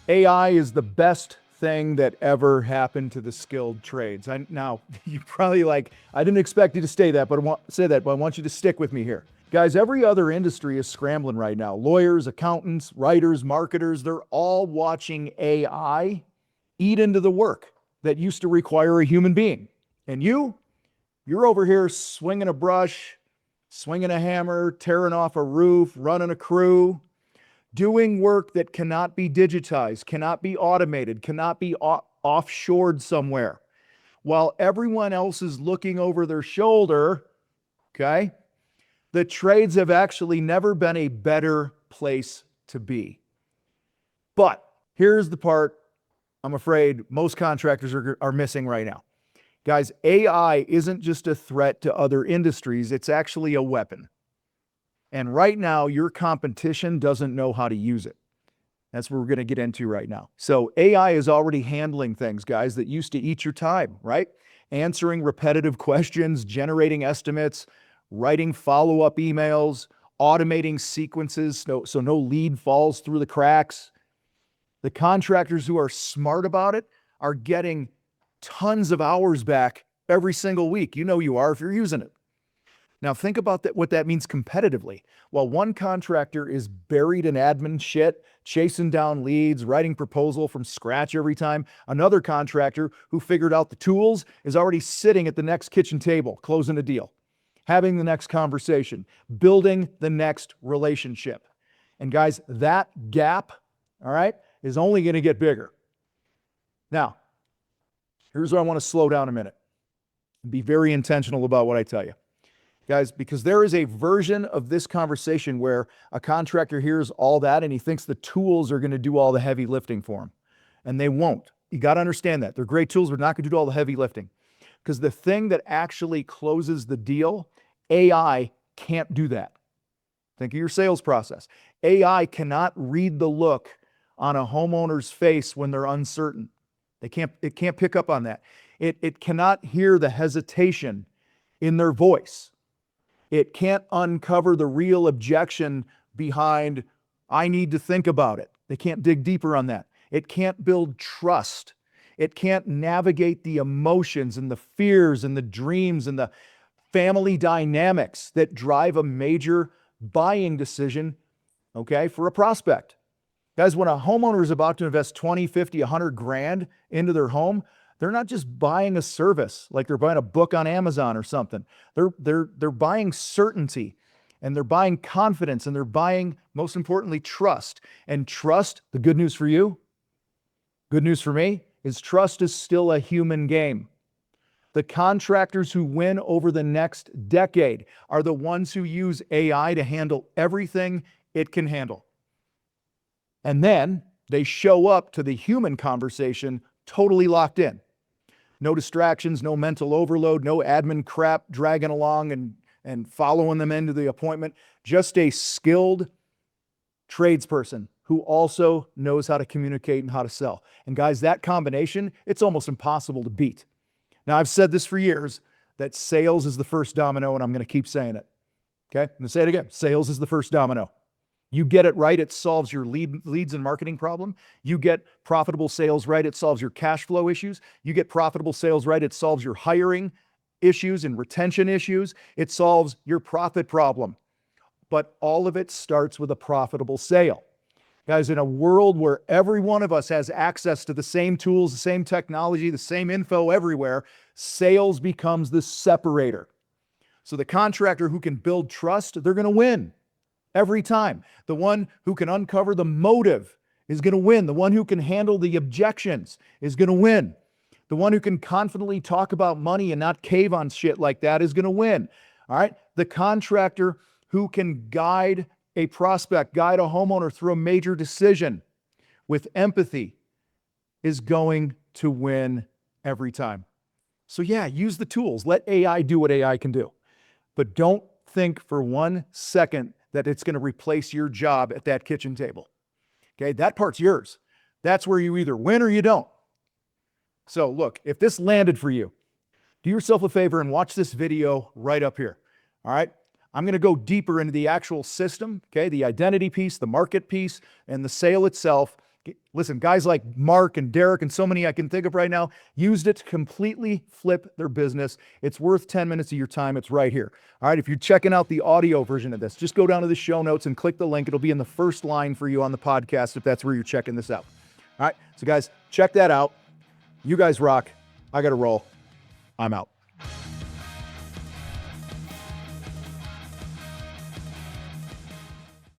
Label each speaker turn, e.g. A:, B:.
A: AI is the best thing that ever happened to the skilled trades. Now, you probably like, I didn't expect you to say that, but I want you to stick with me here. Guys, every other industry is scrambling right now. Lawyers, accountants, writers, marketers, they're all watching AI eat into the work that used to require a human being. And you're over here swinging a brush, swinging a hammer, tearing off a roof, running a crew, doing work that cannot be digitized, cannot be automated, cannot be offshored somewhere, while everyone else is looking over their shoulder. Okay? The trades have actually never been a better place to be. But here's the part I'm afraid most contractors are missing right now. Guys, AI isn't just a threat to other industries, it's actually a weapon. And right now, your competition doesn't know how to use it. That's what we're going to get into right now. So AI is already handling things, guys, that used to eat your time, right? Answering repetitive questions, generating estimates, writing follow-up emails, automating sequences so no lead falls through the cracks. The contractors who are smart about it are getting tons of hours back every single week. You know you are if you're using it. Now think about that, what that means competitively. While one contractor is buried in admin shit, chasing down leads, writing proposal from scratch every time, another contractor who figured out the tools is already sitting at the next kitchen table, closing a deal, having the next conversation, building the next relationship. And guys, that gap, all right, is only going to get bigger. Now, here's where I want to slow down a minute and be very intentional about what I tell you. Guys, because there is a version of this conversation where a contractor hears all that and he thinks the tools are going to do all the heavy lifting for him. And they won't. You got to understand that. They're great tools, but not going to do all the heavy lifting. Because the thing that actually closes the deal, AI can't do that. Think of your sales process. AI cannot read the look on a homeowner's face when they're uncertain. It can't pick up on that. It cannot hear the hesitation in their voice. It can't uncover the real objection behind, I need to think about it. They can't dig deeper on that. It can't build trust. It can't navigate the emotions and the fears and the dreams and the family dynamics that drive a major buying decision, okay, for a prospect. Guys, when a homeowner is about to invest 20, 50, 100 grand into their home, they're not just buying a service like they're buying a book on Amazon or something. They're buying certainty, and they're buying confidence, and they're buying, most importantly, trust. And trust, the good news for you, good news for me, is trust is still a human game. The contractors who win over the next decade are the ones who use AI to handle everything it can handle. And then they show up to the human conversation totally locked in. No distractions, no mental overload, no admin crap dragging along and following them into the appointment. Just a skilled tradesperson who also knows how to communicate and how to sell. And guys, that combination, it's almost impossible to beat. Now, I've said this for years, that sales is the first domino, and I'm going to keep saying it. Okay? I'm going to say it again. Sales is the first domino. You get it right, it solves your leads and marketing problem. You get profitable sales right, it solves your cash flow issues. You get profitable sales right, it solves your hiring issues and retention issues. It solves your profit problem. But all of it starts with a profitable sale. Guys, in a world where every one of us has access to the same tools, the same technology, the same info everywhere, sales becomes the separator. So the contractor who can build trust, they're going to win. Every time. The one who can uncover the motive is going to win. The one who can handle the objections is going to win. The one who can confidently talk about money and not cave on shit like that is going to win. All right? The contractor who can guide a prospect, guide a homeowner through a major decision with empathy is going to win every time. So yeah, use the tools. Let AI do what AI can do. But don't think for 1 second that it's going to replace your job at that kitchen table. Okay, that part's yours. That's where you either win or you don't. So look, if this landed for you, do yourself a favor and watch this video right up here. All right, I'm going to go deeper into the actual system, okay, the identity piece, the market piece, and the sale itself. Listen, guys like Mark and Derek and so many I can think of right now used it to completely flip their business. It's worth 10 minutes of your time. It's right here. All right, if you're checking out the audio version of this, just go down to the show notes and click the link. It'll be in the first line for you on the podcast if that's where you're checking this out. All right, so guys, check that out. You guys rock. I got to roll. I'm out.